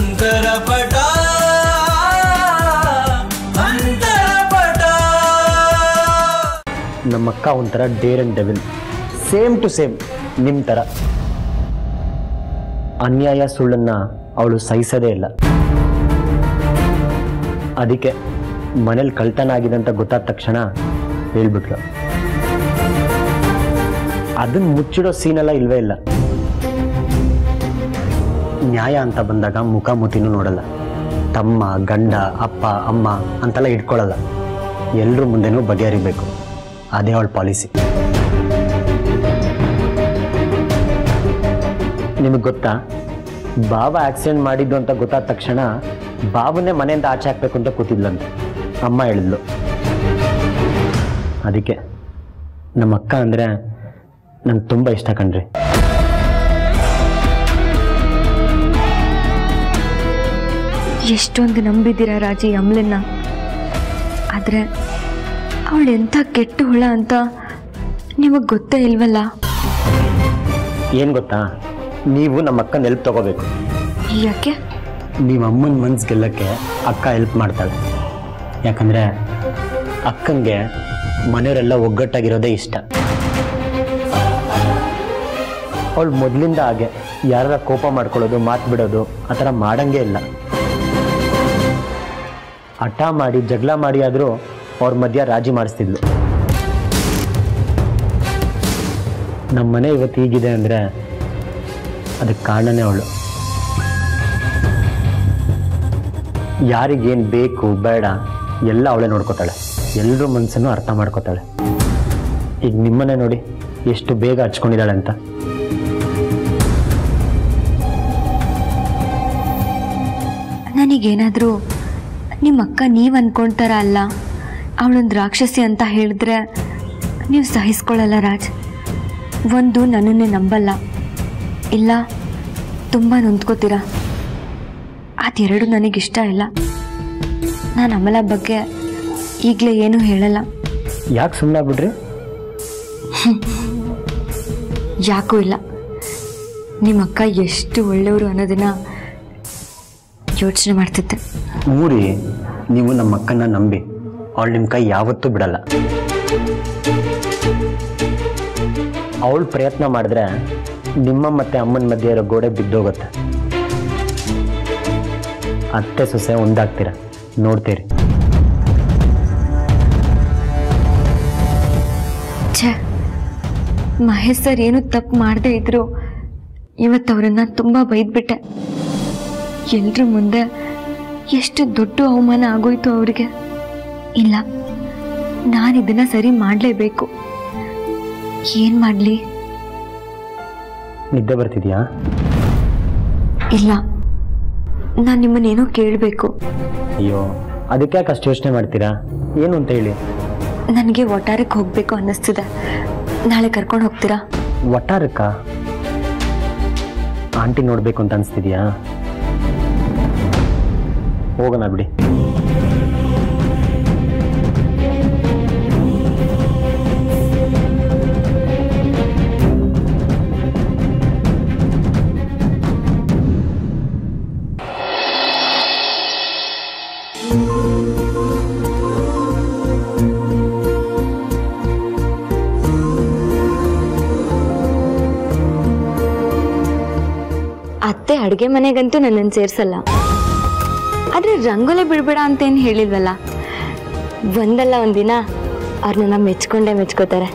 ಅಂತರಪಟ ನಮ್ಮಕ್ಕ ಒಂಥರ dare and devil, same to same ನಿಮ್ಮ ಥರ. ಅನ್ಯಾಯ ಸುಳ್ಳನ್ನ ಅವಳು ಸಹಿಸೋದೇ ಇಲ್ಲ. ಅದಕ್ಕೆ ಮನೇಲಿ ಕಳ್ತನ ಆಗಿದೆ ಅಂತ ಗೊತ್ತಾದ ತಕ್ಷಣ ಹೇಳ್ಬಿಟ್ಲು. ಅದನ್ನ ಮುಚ್ಚಿಡೋ ಸೀನೆಲ್ಲ ಇಲ್ವೇ ಇಲ್ಲ. ನ್ಯಾಯ ಅಂತ ಬಂದಾಗ ಮುಖಾಮುಖಿನೂ ನೋಡಲ್ಲ. ತಮ್ಮ, ಗಂಡ, ಅಪ್ಪ, ಅಮ್ಮ ಅಂತೆಲ್ಲ ಇಟ್ಕೊಳ್ಳಲ್ಲ. ಎಲ್ಲರೂ ಮುಂದೆನೂ ಬಗೆಹರಿಬೇಕು. ಅದೇ ಅವಳ ಪಾಲಿಸಿ. ನಿಮಗೆ ಗೊತ್ತಾ, ಬಾಬಾ ಆಕ್ಸಿಡೆಂಟ್ ಮಾಡಿದ್ದು ಅಂತ ಗೊತ್ತಾದ ತಕ್ಷಣ ಬಾಬನ್ನೇ ಮನೆಯಿಂದ ಆಚೆ ಹಾಕ್ಬೇಕು ಅಂತ ಕೂತಿದ್ಲಂತೆ. ಅಮ್ಮ ಹೇಳಿದ್ಲು. ಅದಕ್ಕೆ ನಮ್ಮ ಅಕ್ಕ ಅಂದರೆ ನಂಗೆ ತುಂಬ ಇಷ್ಟ ಕಣ್ರಿ. ಎಷ್ಟೊಂದು ನಂಬಿದ್ದೀರಾ ರಾಜಿ ಅಮ್ಲನ್ನ. ಆದರೆ ಅವಳು ಎಂಥ ಕೆಟ್ಟ ಹುಳ ಅಂತ ನಿಮಗೆ ಗೊತ್ತೇ ಇಲ್ವಲ್ಲ. ಏನು ಗೊತ್ತಾ, ನೀವು ನಮ್ಮ ಅಕ್ಕನ ಹೆಲ್ಪ್ ತಗೋಬೇಕು. ಯಾಕೆ? ನೀವು ಅಮ್ಮನ ಮನ್ಸು ಗೆಲ್ಲಕ್ಕೆ ಅಕ್ಕ ಹೆಲ್ಪ್ ಮಾಡ್ತಾಳೆ. ಯಾಕಂದರೆ ಅಕ್ಕಂಗೆ ಮನೆಯವರೆಲ್ಲ ಒಗ್ಗಟ್ಟಾಗಿರೋದೇ ಇಷ್ಟ. ಅವಳು ಮೊದಲಿಂದ ಹಾಗೆ ಯಾರ ಕೋಪ ಮಾಡ್ಕೊಳ್ಳೋದು, ಮಾತು ಬಿಡೋದು ಆ ಥರ ಮಾಡಂಗೇ ಇಲ್ಲ. ಹಠ ಮಾಡಿ ಜಗಳ ಮಾಡಿ ಆದರೂ ಅವ್ರ ಮಧ್ಯ ರಾಜಿ ಮಾಡಿಸ್ತಿದ್ಲು. ನಮ್ಮ ಮನೆ ಇವತ್ತು ಹೀಗಿದೆ ಅಂದರೆ ಅದಕ್ಕೆ ಕಾರಣನೇ ಅವಳು. ಯಾರಿಗೇನು ಬೇಕು ಬೇಡ ಎಲ್ಲ ಅವಳೇ ನೋಡ್ಕೋತಾಳೆ. ಎಲ್ಲರೂ ಮನಸ್ಸನ್ನು ಅರ್ಥ ಮಾಡ್ಕೋತಾಳೆ. ಈಗ ನಿಮ್ಮನೆ ನೋಡಿ ಎಷ್ಟು ಬೇಗ ಹಚ್ಕೊಂಡಿದ್ದಾಳೆ ಅಂತ. ನನಗೇನಾದರೂ ನಿಮ್ಮ ಅಕ್ಕ ನೀವು ಅಂದ್ಕೊಳ್ತಾರ ಅಲ್ಲ, ಅವಳೊಂದು ರಾಕ್ಷಸಿ ಅಂತ ಹೇಳಿದ್ರೆ ನೀವು ಸಹಿಸ್ಕೊಳ್ಳಲ್ಲ ರಾಜ್. ಒಂದು ನನ್ನನ್ನೇ ನಂಬಲ್ಲ, ಇಲ್ಲ ತುಂಬ ನೊಂದ್ಕೋತೀರ. ಅದೆರಡು ನನಗಿಷ್ಟ ಇಲ್ಲ. ನಾನು ಅಮಲ ಬಗ್ಗೆ ಈಗಲೇ ಏನೂ ಹೇಳಲ್ಲ. ಯಾಕೆ ಸುಮ್ಮನೆ ಬಿಡ್ರಿ? ಯಾಕೂ ಇಲ್ಲ. ನಿಮ್ಮ ಅಕ್ಕ ಎಷ್ಟು ಒಳ್ಳೆಯವರು ಅನ್ನೋದನ್ನ ಯೋಚನೆ ಮಾಡ್ತಿದ್ದೆ. ಮೂರಿ, ನೀವು ನಮ್ಮ ಅಕ್ಕನ ನಂಬಿ, ಅವಳು ನಿಮ್ಮ ಕೈ ಯಾವತ್ತೂ ಬಿಡಲ್ಲ. ಅವಳು ಪ್ರಯತ್ನ ಮಾಡಿದ್ರೆ ನಿಮ್ಮ ಮತ್ತೆ ಅಮ್ಮನ ಮಧ್ಯೆ ಇರೋ ಗೋಡೆ ಬಿದ್ದೋಗುತ್ತೆ. ಅತ್ತೆ ಸೊಸೆ ಒಂದಾಗ್ತೀರ, ನೋಡ್ತೀರಿ. ಛೇ, ಮಹೇಶ್ ಸರ್ ಏನು ತಪ್ಪು ಮಾಡದೇ ಇದ್ರು ಇವತ್ತು ಅವರನ್ನ ತುಂಬ ಬೈದ್ಬಿಟ್ಟೆ. ಎಲ್ರ ಮುಂದೆ ಎಷ್ಟು ದೊಡ್ಡ ಅವಮಾನ ಆಗೋಯ್ತು ಅವರಿಗೆ. ಇಲ್ಲ, ನಾನು ಇದನ್ನ ಸರಿ ಮಾಡಲೇಬೇಕು. ಏನು ಮಾಡಲಿ? ನಿದ್ದೆ ಬರ್ತಿದ್ಯಾ? ಇಲ್ಲ, ನಾನು ನಿಮ್ಮನ್ನೇನೋ ಕೇಳಬೇಕು. ಅಯ್ಯೋ, ಅದಕ್ಕೆ ಯಾಕೆ ಅಷ್ಟು ಯೋಚನೆ ಮಾಡ್ತೀರಾ? ಏನು ಅಂತ ಹೇಳಿ. ನನಗೆ ಒಟ್ಟಾರಕ್ಕೆ ಹೋಗಬೇಕು ಅನ್ನಿಸ್ತಿದೆ. ನಾಳೆ ಕರ್ಕೊಂಡು ಹೋಗ್ತೀರಾ? ಒಟ್ಟಾರಕ್ಕ? ಆಂಟಿ ನೋಡಬೇಕು ಅಂತ ಅನಿಸ್ತಿದ್ಯಾ? ಹೋಗೋಣ ಬಿಡಿ. ಅತ್ತೆ ಅಡುಗೆ ಮನೆಗಂತೂ ನನ್ನನ್ನು ಸೇರಿಸಲ್ಲ. ಆದರೆ ರಂಗೋಲಿ ಬಿಡಬೇಡ ಅಂತೇನು ಹೇಳಿಲ್ವಲ್ಲ. ಒಂದಲ್ಲ ಒಂದಿನ ಅವ್ರನ್ನ ಮೆಚ್ಕೊಂಡೇ ಮೆಚ್ಕೋತಾರೆ.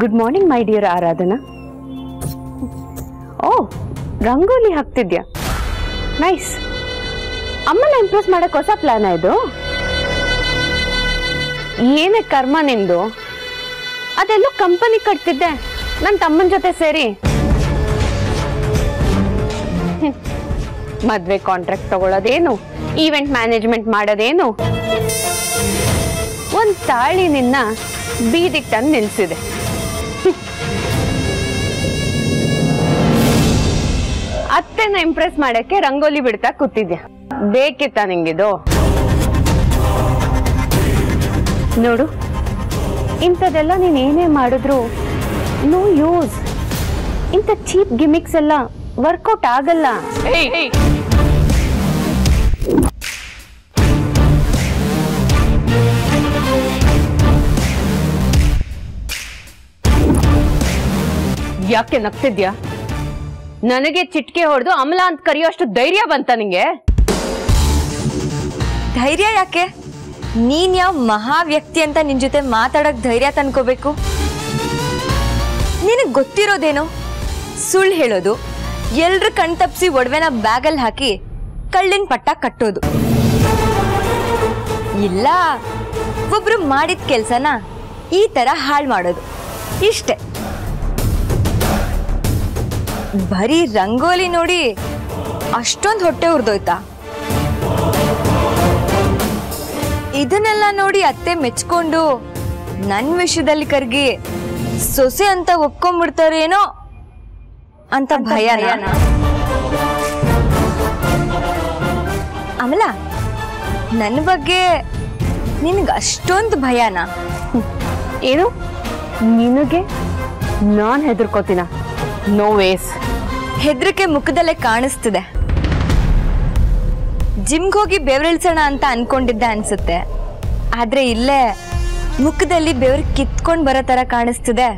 Good morning my dear Aradhana. ಓ, ರಂಗೋಲಿ ಹಾಕ್ತಿದ್ಯಾ? ನೈಸ್. ಅಮ್ಮನ ಇಂಪ್ರೆಸ್ ಮಾಡಕ್ ಹೊಸ ಪ್ಲಾನ್ ಇದು? ಏನೇ ಕರ್ಮ ನಿಂದು. ಅದೆಲ್ಲೋ ಕಂಪನಿ ಕಟ್ತಿದ್ದೆ ನನ್ನ ತಮ್ಮನ ಜೊತೆ ಸೇರಿ. ಮದ್ವೆ ಕಾಂಟ್ರಾಕ್ಟ್ ತಗೊಳ್ಳೋದೇನು, ಈವೆಂಟ್ ಮ್ಯಾನೇಜ್ಮೆಂಟ್ ಮಾಡೋದೇನು, ಒಂದ್ ತಾಳಿ ನಿನ್ನ ಬೀದಿಗೆ ತಂದು ನಿಲ್ಸಿದೆ. ಅತ್ತೆನ ಇಂಪ್ರೆಸ್ ಮಾಡಕ್ಕೆ ರಂಗೋಲಿ ಬಿಡ್ತಾ ಕೂತಿದ್ಯಾ. ಬೇಕಿತ್ತ ನಿಂಗಿದು? ನೋಡು, ಇಂಥದೆಲ್ಲ ನೀನ್ ಏನೇ ಮಾಡಿದ್ರು ನೋ ಯೂಸ್. ಇಂಥ ಚೀಪ್ ಗಿಮಿಕ್ಸ್ ಎಲ್ಲ ವರ್ಕೌಟ್ ಆಗಲ್ಲ. ಯಾಕೆ ನಗ್ತಿದ್ಯಾ? ನನಗೆ ಚಿಟ್ಕೆ ಹೊಡೆದು ಅಮಲ ಅಂತ ಕರೆಯೋಷ್ಟು ಧೈರ್ಯ ಬಂತ ನಿಂಗೆ? ಧೈರ್ಯ ಯಾಕೆ? ನೀನ್ ಯಾವ ಮಹಾ ವ್ಯಕ್ತಿ ಅಂತ ನಿನ್ ಜೊತೆ ಮಾತಾಡಕ್ ಧೈರ್ಯ ತಂದ್ಕೋಬೇಕು? ನಿನಗ್ ಗೊತ್ತಿರೋದೇನು? ಸುಳ್ಳು ಹೇಳೋದು, ಎಲ್ರು ಕಣ್ತಪ್ಸಿ ಒಡವೆನ ಬ್ಯಾಗಲ್ಲಿ ಹಾಕಿ ಕಳ್ಳಿನ ಪಟ್ಟ ಕಟ್ಟೋದು, ಇಲ್ಲ ಒಬ್ರು ಮಾಡಿದ ಕೆಲ್ಸನ ಈ ತರ ಹಾಳು ಮಾಡೋದು, ಇಷ್ಟೇ. ಬರೀ ರಂಗೋಲಿ ನೋಡಿ ಅಷ್ಟೊಂದು ಹೊಟ್ಟೆ ಉರ್ದೋಯ್ತಾ? ಇದನ್ನೆಲ್ಲ ನೋಡಿ ಅತ್ತೆ ಮೆಚ್ಕೊಂಡು ನನ್ನ ವಿಷಯದಲ್ಲಿ ಕರ್ಗಿ ಸೊಸೆ ಅಂತ ಒಪ್ಕೊಂಡ್ಬಿಡ್ತಾರೇನೋ ಅಂತ ಭಯನಾ? ಅಮಲ, ನನ್ನ ಬಗ್ಗೆ ನಿನಗೆ ಅಷ್ಟೊಂದು ಭಯನಾ? ಏನು ನಿನಗೆ ನಾನ್ ಹೆದರ್ಕೋತೀನ? No ways. ಹೆದರಿಕೆ ಮುಖದಲ್ಲೇ ಕಾಣಿಸ್ತಿದೆ. ಜಿಮ್ಗೆ ಹೋಗಿ ಬೆವರಿಳ್ಸೋಣ ಅಂತ ಅನ್ಕೊಂಡಿದ್ದೆ ಅನ್ಸುತ್ತೆ, ಆದ್ರೆ ಇಲ್ಲೇ ಮುಖದಲ್ಲಿ ಬೆವರು ಕಿತ್ಕೊಂಡ್ ಬರೋ ತರ ಕಾಣಿಸ್ತಿದೆ.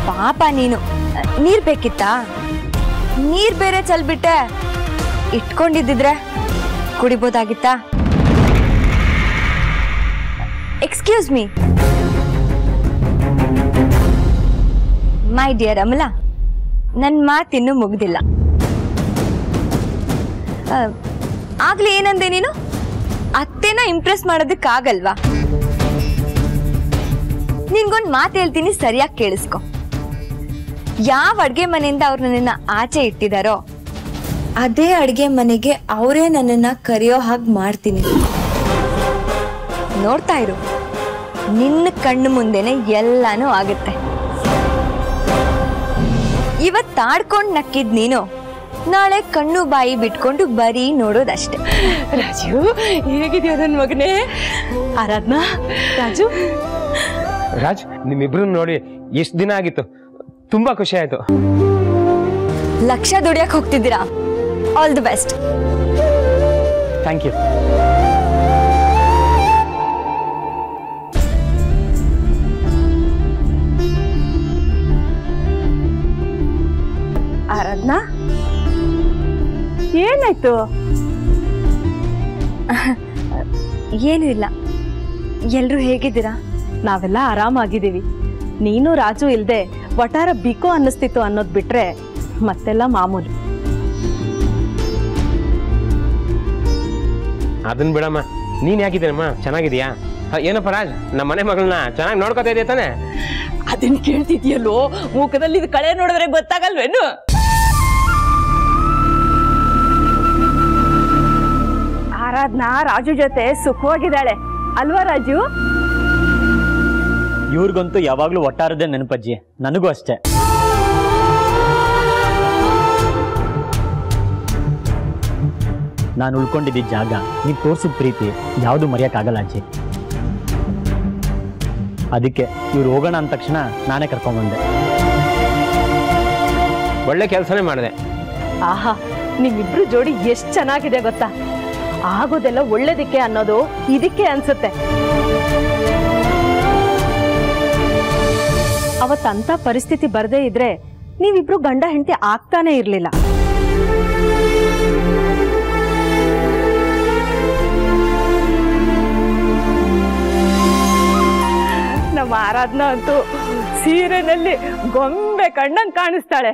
ಪಾಪ ನೀನು. ನೀರ್ ಬೇಕಿತ್ತಾ? ನೀರ್ ಬೇರೆ ಚಲ್ಬಿಟ್ಟೆ. ಇಟ್ಕೊಂಡಿದ್ದಿದ್ರೆ ಕುಡಿಬೋದಾಗಿತ್ತಾ? Excuse me my dear Amala, ನನ್ನ ಮಾತಿನ್ನೂ ಮುಗ್ದಿಲ್ಲ. ಆಗ್ಲೇ ಏನಂದೆ ನೀನು? ಅತ್ತೆನ ಇಂಪ್ರೆಸ್ ಮಾಡೋದಕ್ಕಾಗಲ್ವಾ? ನಿನ್ಗೊಂದು ಮಾತು ಹೇಳ್ತೀನಿ, ಸರಿಯಾಗಿ ಕೇಳಿಸ್ಕೊ. ಯಾವ ಅಡ್ಗೆ ಮನೆಯಿಂದ ಅವ್ರು ನನ್ನನ್ನ ಆಚೆ ಇಟ್ಟಿದಾರೋ ಅದೇ ಅಡ್ಗೆ ಮನೆಗೆ ಅವರೇ ನನ್ನನ್ನ ಕರೆಯೋ ಹಾಗೆ ಮಾಡ್ತೀನಿ. ನೋಡ್ತಾ ಇರು, ನಿನ್ನ ಕಣ್ಣು ಮುಂದೆನೆ ಎಲ್ಲಾನು ಆಗುತ್ತೆ. ಇವತ್ತಾಡ್ಕೊಂಡ್ ನಕ್ಕಿದ್ ನೀನು ನಾಳೆ ಕಣ್ಣು ಬಾಯಿ ಬಿಟ್ಕೊಂಡು ಬರೀ ನೋಡೋದಷ್ಟೇ. ರಾಜು, ಹೇಗಿದ್ಯಾ ನನ್ನ ಮಗನೇ? ಆರಾಧ್ನಾ, ರಾಜು. ರಾಜ್, ನಿಮ್ಮಿಬ್ರು ನೋಡಿ ಎಷ್ಟು ದಿನ ಆಗಿತ್ತು, ತುಂಬಾ ಖುಷಿ ಆಯ್ತು. ಲಕ್ಷ ದುಡಿಯಕ್ ಹೋಗ್ತಿದ್ದೀರಾ? All the best. Thank you. Aradhana, ಏನಾಯ್ತು? ಏನೂ ಇಲ್ಲ. ಎಲ್ರು ಹೇಗಿದ್ದೀರಾ? ನಾವೆಲ್ಲ ಆರಾಮಾಗಿದ್ದೀವಿ. ನೀನು ರಾಜು ಇಲ್ದೆ ವಟಾರ ಬಿಕೋ ಅನ್ನಿಸ್ತಿತ್ತು ಅನ್ನೋದು ಬಿಟ್ರೆ ಮತ್ತೆಲ್ಲ ಮಾಮೂಲಿ. ಅದನ್ನ ಬಿಡಮ್ಮ, ನೀನ್ ಯಾಕಿದ್ದೀನಮ್ಮ? ಚೆನ್ನಾಗಿದ್ಯಾ? ಏನಪ್ಪ ರಾಜ್, ನಮ್ಮ ಮನೆ ಮಗಳನ್ನ ಚೆನ್ನಾಗಿ ನೋಡ್ಕೊತಾ ಇದೆಯಾ ತಾನೆ? ಅದನ್ನ ಕೇಳ್ತಿದ್ಯಲ್ಲೋ, ಮುಖದಲ್ಲಿ ಇದು ಕಳೆ ನೋಡಿದ್ರೆ ಗೊತ್ತಾಗಲ್ವೇನು? ಆರಾಧ್ನಾ ರಾಜು ಜೊತೆ ಸುಖವಾಗಿದ್ದಾಳೆ ಅಲ್ವಾ ರಾಜು? ಇವ್ರಿಗಂತೂ ಯಾವಾಗ್ಲೂ ಒಟ್ಟಾರದೇ ನೆನಪಜ್ಜಿ, ನನಗೂ ಅಷ್ಟೇ. ನಾನು ಉಳ್ಕೊಂಡಿದ್ದ ಜಾಗ, ನೀವು ತೋರಿಸಿದ ಪ್ರೀತಿ ಯಾವುದು ಮರೆಯೋಕ್ಕಾಗಲ್ಲ ಅಜ್ಜಿ. ಅದಕ್ಕೆ ಇವ್ರು ಹೋಗೋಣ ಅಂದ ತಕ್ಷಣ ನಾನೇ ಕರ್ಕೊಂಡ್ಬಂದೆ. ಒಳ್ಳೆ ಕೆಲಸನೇ ಮಾಡಿದೆ. ಆಹಾ, ನಿಮ್ಮಿಬ್ರು ಜೋಡಿ ಎಷ್ಟು ಚೆನ್ನಾಗಿದೆ ಗೊತ್ತಾ? ಆಗೋದೆಲ್ಲ ಒಳ್ಳೇದಕ್ಕೆ ಅನ್ನೋದು ಇದಕ್ಕೆ ಅನ್ಸುತ್ತೆ. ಅವತ್ತಂತ ಪರಿಸ್ಥಿತಿ ಬರದೇ ಇದ್ರೆ ನೀವಿಬ್ರು ಗಂಡ ಹೆಂಡತಿ ಆಗ್ತಾನೆ ಇರ್ಲಿಲ್ಲ. ನಮ್ಮ ಆರಾಧನಾ ಅಂತೂ ಸೀರೆನಲ್ಲಿ ಗೊಂಬೆ ಕಣ್ಣಂಗ್ ಕಾಣಿಸ್ತಾಳೆ.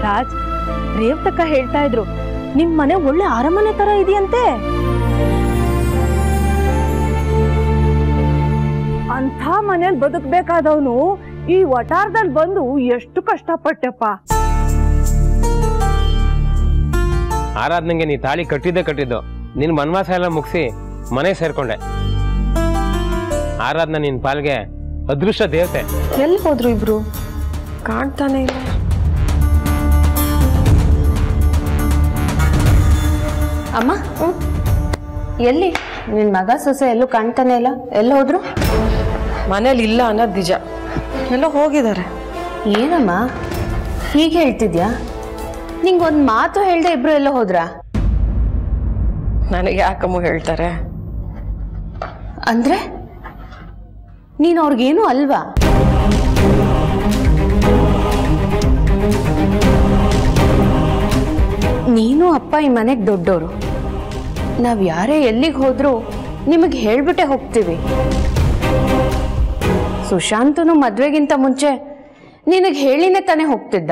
ರಾಜ್, ರೇವತಕ್ಕ ಹೇಳ್ತಾ ಇದ್ರು ನಿಮ್ ಮನೆ ಒಳ್ಳೆ ಅರಮನೆ ತರ ಇದೆಯಂತೆ. ಅಂಥ ಮನೇಲಿ ಬದುಕಬೇಕಾದವನು ಈ ವಟಾರದಲ್ಲಿ ಬಂದು ಎಷ್ಟು ಕಷ್ಟಪಟ್ಟೆಪ್ಪ. ಆರಾಧನೆಗೆ ನೀ ತಾಳಿ ಕಟ್ಟಿದ್ದು ನಿನ್ ವನವಾಸ ಎಲ್ಲ ಮುಗಿಸಿ ಮನೆ ಸೇರ್ಕೊಂಡೆ. ಆರಾಧನಾ ನಿನ್ ಪಾಲ್ಗೆ ಅದೃಷ್ಟ ದೇವತೆ. ಎಲ್ಲಿ ಹೋದ್ರು ಇಬ್ರು? ಕಾಣ್ತಾನೆ ಇಲ್ಲ. ಅಮ್ಮ ಎಲ್ಲಿ ನಿನ್ ಮಗ ಸೊಸೆ ಎಲ್ಲೂ ಕಾಣ್ತಾನೆ ಇಲ್ಲ, ಎಲ್ಲ ಹೋದ್ರು? ಮನೇಲಿ ಇಲ್ಲ ಅನ್ನೋದು ನಿಜ, ಎಲ್ಲ ಹೋಗಿದ್ದಾರೆ. ಏನಮ್ಮ ಹೀಗೆ ಹೇಳ್ತಿದ್ಯಾ? ನಿಂಗೊಂದು ಮಾತು ಹೇಳ್ದೆ ಇಬ್ರು ಎಲ್ಲ ಹೋದ್ರ? ನನಗೆ ಯಾಕಮ್ಮ ಹೇಳ್ತಾರೆ? ಅಂದ್ರೆ ನೀನು ಅವ್ರಿಗೇನು ಅಲ್ವಾ? ನೀನು ಅಪ್ಪ ಈ ಮನೆಗೆ ದೊಡ್ಡೋರು. ನಾವ್ ಯಾರೇ ಎಲ್ಲಿಗೆ ಹೋದ್ರು ನಿಮಗೆ ಹೇಳ್ಬಿಟ್ಟೆ ಹೋಗ್ತೀವಿ. ಸುಶಾಂತನು ಮದ್ವೆಗಿಂತ ಮುಂಚೆ ನಿನಗೆ ಹೇಳಿನೇ ತಾನೇ ಹೋಗ್ತಿದ್ದ.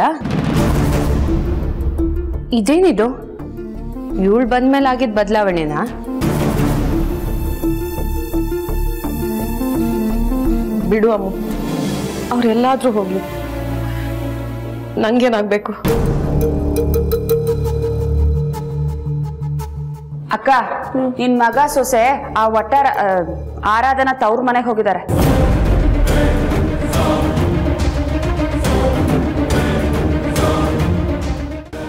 ಇದೇನಿದು ಇವಳು ಬಂದ್ಮೇಲೆ ಆಗಿದ್ ಬದಲಾವಣೆನಾ? ಬಿಡು ಅಮ್ಮ, ಅವ್ರೆಲ್ಲಾದ್ರೂ ಹೋಗ್ಲಿ, ನಂಗೇನಾಗ್ಬೇಕು? ಅಕ್ಕ, ನಿನ್ ಮಗ ಸೊಸೆ ಆ ಒಟ್ಟಾರ ಆರಾಧನಾ ತವ್ರ ಮನೆಗೆ ಹೋಗಿದ್ದಾರೆ.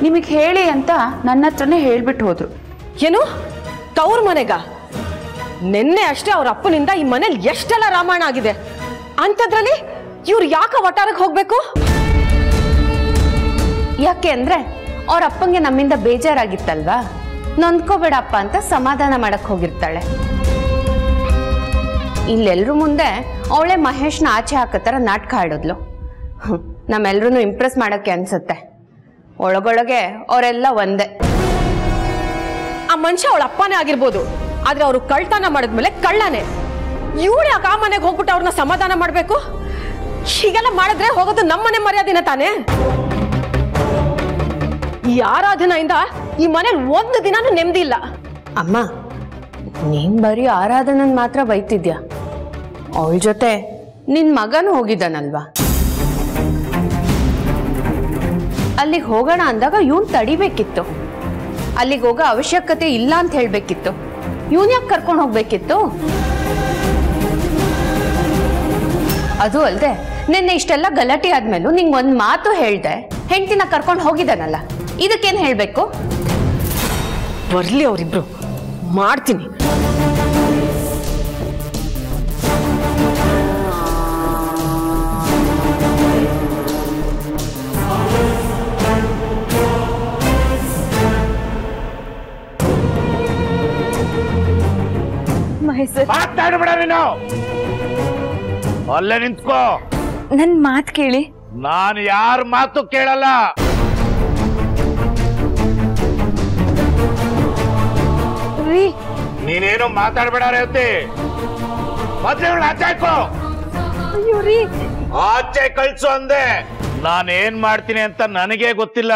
ನಿಮಗೆ ಹೇಳಿ ಅಂತ ನನ್ನ ಹತ್ರನೇ ಹೇಳ್ಬಿಟ್ಟು ಹೋದ್ರು. ಏನು ತವ್ರ ಮನೆಗ? ನಿನ್ನೆ ಅಷ್ಟೇ ಅವ್ರ ಅಪ್ಪನಿಂದ ಈ ಮನೇಲಿ ಎಷ್ಟೆಲ್ಲ ರಾಮಾಯಣ ಆಗಿದೆ, ಅಂಥದ್ರಲ್ಲಿ ಇವ್ರು ಯಾಕೆ ಒಟ್ಟಾರಕ್ಕೆ ಹೋಗ್ಬೇಕು? ಯಾಕೆ ಅಂದ್ರೆ ಅವ್ರ ಅಪ್ಪಂಗೆ ನಮ್ಮಿಂದ ಬೇಜಾರಾಗಿತ್ತಲ್ವಾ, ನೊಂದ್ಕೋಬೇಡಪ್ಪ ಅಂತ ಸಮಾಧಾನ ಮಾಡಕ್ ಹೋಗಿರ್ತಾಳೆ. ಇಲ್ಲೆಲ್ರೂ ಮುಂದೆ ಅವಳೆ ಮಹೇಶ್ನ ಆಚೆ ಹಾಕತ್ತರ ನಾಟಕ ಆಡಿದ್ಲು. ನಮ್ಮೆಲ್ರೂ ಇಂಪ್ರೆಸ್ ಮಾಡಕ್ಕೆ ಅನ್ಸುತ್ತೆ. ಒಳಗೊಳಗೆ ಅವರೆಲ್ಲ ಒಂದೇ. ಆ ಮನುಷ್ಯ ಅವಳ ಅಪ್ಪನೇ ಆಗಿರ್ಬೋದು, ಆದ್ರೆ ಅವರು ಕಳ್ತನ ಮಾಡಿದ್ಮೇಲೆ ಕಳ್ಳನೇ. ಇವಳು ಯಾಕೆ ಆ ಮನೆಗೆ ಹೋಗ್ಬಿಟ್ಟು ಅವ್ರನ್ನ ಸಮಾಧಾನ ಮಾಡ್ಬೇಕು? ಹೀಗೆಲ್ಲ ಮಾಡಿದ್ರೆ ಹೋಗೋದು ನಮ್ಮನೆ ಮರ್ಯಾದಿನ ತಾನೇ. ಈ ಆರಾಧನೆಯಿಂದ ಈ ಮನೇಲಿ ಒಂದು ದಿನಾನು ನೆಮ್ಮದಿ ಇಲ್ಲ. ಅಮ್ಮ, ನೀನ್ ಬರೀ ಆರಾಧನನ್ ಮಾತ್ರ ಬೈತಿದ್ಯಾ? ಅವಳ ಜೊತೆ ನಿನ್ ಮಗನು ಹೋಗಿದ್ದಾನಲ್ವಾ? ಅಲ್ಲಿಗೆ ಹೋಗೋಣ ಅಂದಾಗ ಇವನ್ ತಡಿಬೇಕಿತ್ತು. ಅಲ್ಲಿಗೆ ಹೋಗೋ ಅವಶ್ಯಕತೆ ಇಲ್ಲ ಅಂತ ಹೇಳ್ಬೇಕಿತ್ತು. ಇವನ್ ಯಾಕೆ ಕರ್ಕೊಂಡು ಹೋಗ್ಬೇಕಿತ್ತು? ಅದು ಅಲ್ದೆ ನಿನ್ನೆ ಇಷ್ಟೆಲ್ಲ ಗಲಾಟೆ ಆದ್ಮೇಲೂ ನಿಂಗೆ ಒಂದ್ ಮಾತು ಹೇಳ್ದೆ ಹೆಂಡತಿನ ಕರ್ಕೊಂಡು ಹೋಗಿದ್ದಾನಲ್ಲ, ಇದಕ್ಕೇನ್ ಹೇಳ್ಬೇಕು? ಬರ್ಲಿ ಅವರಿಬ್ರು, ಮಾಡ್ತೀನಿ. ಮಾತಾಡ್ಬೇಡ ನೀನು, ಅಲ್ಲೇ ನಿಂತ್ಕೋ. ನನ್ ಮಾತ್ ಕೇಳಿ. ನಾನು ಯಾರ ಮಾತು ಕೇಳಲ್ಲ. ನೀನೇನು ಮಾತಾಡ್ಬೇಡ ರೇವತಿ. ಮೊದ್ಲು ಆಚೆ ಹಾಕೋ, ಆಚೆ ಕಳ್ಸು ಅಂದೆ. ನಾನೇನ್ ಮಾಡ್ತೀನಿ ಅಂತ ನನಗೆ ಗೊತ್ತಿಲ್ಲ.